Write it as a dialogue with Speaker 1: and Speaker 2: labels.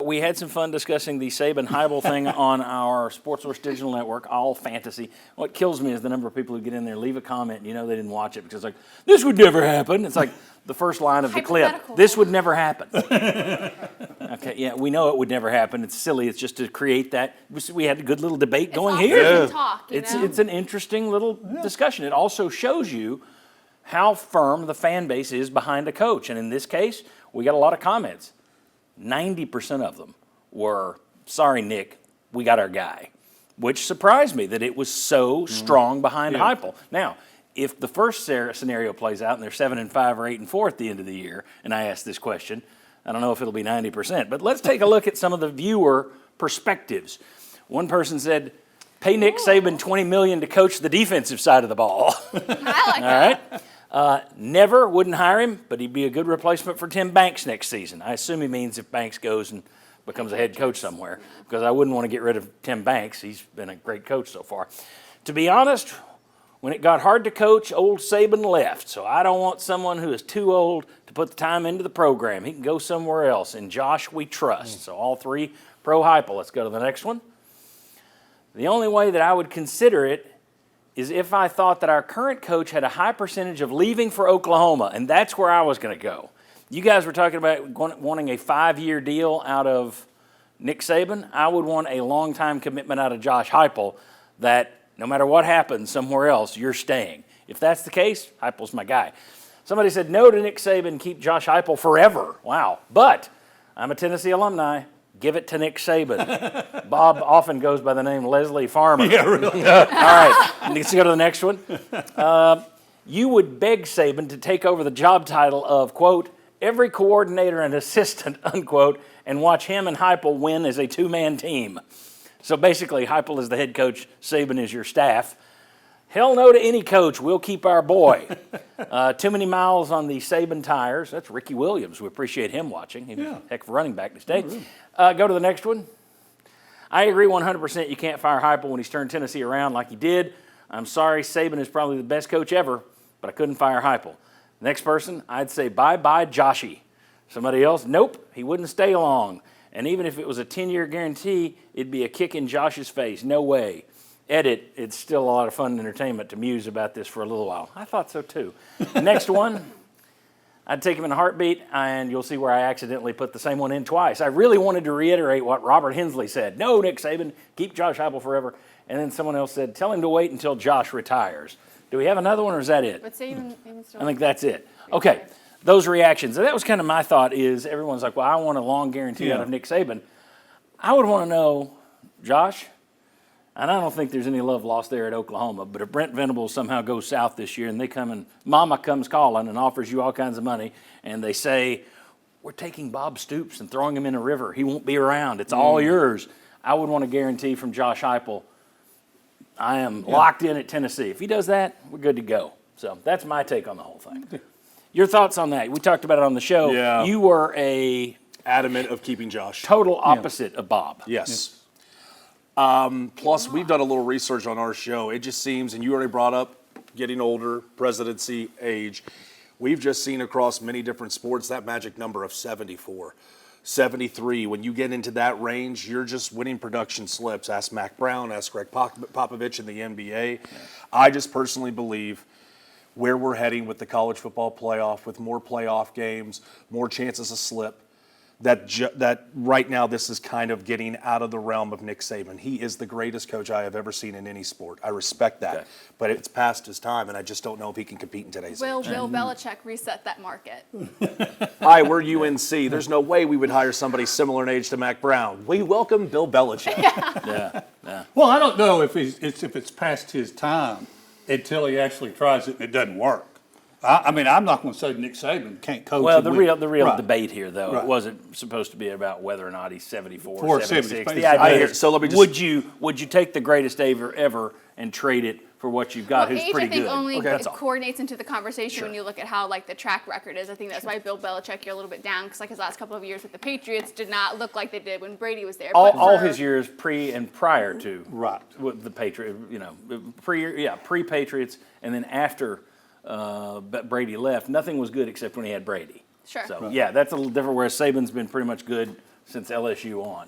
Speaker 1: we had some fun discussing the Saban Heupel thing on our SportsSource Digital Network, all fantasy. What kills me is the number of people who get in there, leave a comment, and you know they didn't watch it because like, this would never happen. It's like the first line of the clip. This would never happen. Okay, yeah, we know it would never happen. It's silly. It's just to create that. We had a good little debate going here.
Speaker 2: Talk,
Speaker 1: it's an interesting little discussion. It also shows you how firm the fan base is behind a coach. And in this case, we got a lot of comments. 90% of them were, sorry, Nick, we got our guy, which surprised me that it was so strong behind Heupel. Now, if the first scenario plays out and they're 7-5 or 8-4 at the end of the year, and I ask this question, I don't know if it'll be 90%, but let's take a look at some of the viewer perspectives. One person said, pay Nick Saban $20 million to coach the defensive side of the ball.
Speaker 2: I like that.
Speaker 1: All right. Never wouldn't hire him, but he'd be a good replacement for Tim Banks next season. I assume he means if Banks goes and becomes a head coach somewhere, because I wouldn't want to get rid of Tim Banks. He's been a great coach so far. To be honest, when it got hard to coach, old Saban left. So I don't want someone who is too old to put the time into the program. He can go somewhere else. And Josh, we trust. So all three pro Heupel. Let's go to the next one. The only way that I would consider it is if I thought that our current coach had a high percentage of leaving for Oklahoma, and that's where I was going to go. You guys were talking about wanting a 5-year deal out of Nick Saban. I would want a long-time commitment out of Josh Heupel that no matter what happens somewhere else, you're staying. If that's the case, Heupel's my guy. Somebody said no to Nick Saban, keep Josh Heupel forever. Wow. But I'm a Tennessee alumni. Give it to Nick Saban. Bob often goes by the name Leslie Farmer.
Speaker 3: Yeah, really.
Speaker 1: All right, let's go to the next one. You would beg Saban to take over the job title of, quote, every coordinator and assistant, unquote, and watch him and Heupel win as a two-man team. So basically, Heupel is the head coach, Saban is your staff. Hell no to any coach. We'll keep our boy. Too many miles on the Saban tires. That's Ricky Williams. We appreciate him watching. He was a heck of a running back this day. Go to the next one. I agree 100% you can't fire Heupel when he's turned Tennessee around like he did. I'm sorry, Saban is probably the best coach ever, but I couldn't fire Heupel. Next person, I'd say bye-bye Joshy. Somebody else, nope, he wouldn't stay long. And even if it was a 10-year guarantee, it'd be a kick in Josh's face. No way. Edit, it's still a lot of fun and entertainment to muse about this for a little while. I thought so too. Next one, I'd take him in a heartbeat, and you'll see where I accidentally put the same one in twice. I really wanted to reiterate what Robert Hensley said. No, Nick Saban, keep Josh Heupel forever. And then someone else said, tell him to wait until Josh retires. Do we have another one, or is that it?
Speaker 2: But Saban
Speaker 1: I think that's it. Okay, those reactions. And that was kind of my thought is everyone's like, well, I want a long guarantee out of Nick Saban. I would want to know, Josh, and I don't think there's any love lost there at Oklahoma, but if Brent Venables somehow goes south this year and they come and Mama comes calling and offers you all kinds of money and they say, we're taking Bob Stoops and throwing him in a river. He won't be around. It's all yours. I would want a guarantee from Josh Heupel. I am locked in at Tennessee. If he does that, we're good to go. So that's my take on the whole thing. Your thoughts on that? We talked about it on the show.
Speaker 3: Yeah.
Speaker 1: You were a
Speaker 3: adamant of keeping Josh.
Speaker 1: Total opposite of Bob.
Speaker 3: Yes. Plus, we've done a little research on our show. It just seems, and you already brought up getting older, presidency, age. We've just seen across many different sports that magic number of 74, 73. When you get into that range, you're just winning production slips. Ask Mack Brown, ask Gregg Popovich in the NBA. Yeah. I just personally believe where we're heading with the college football playoff, with more playoff games, more chances of slip, that right now this is kind of getting out of the realm of Nick Saban. He is the greatest coach I have ever seen in any sport. I respect that, but it's past his time, and I just don't know if he can compete in today's age.
Speaker 2: Will Bill Belichick reset that market?
Speaker 3: We're UNC. There's no way we would hire somebody similar in age to Mack Brown. We welcome Bill Belichick.
Speaker 1: Yeah.
Speaker 4: Well, I don't know if it's past his time until he actually tries it and it doesn't work. I mean, I'm not going to say Nick Saban can't coach.
Speaker 1: Well, the real debate here, though, it wasn't supposed to be about whether or not he's 74 or 76. The idea is,
Speaker 3: so let me just,
Speaker 1: would you take the greatest ever and trade it for what you've got? Who's pretty good?
Speaker 2: I think only coordinates into the conversation when you look at how the track record is. I think that's why Bill Belichick, you're a little bit down because his last couple of years with the Patriots did not look like they did when Brady was there.
Speaker 1: All his years pre and prior to
Speaker 4: with
Speaker 1: the Patriots, pre-Patriots, and then after Brady left, nothing was good except when he had Brady.
Speaker 2: Sure.
Speaker 1: So that's a little different. Whereas Saban's been pretty much good since LSU on.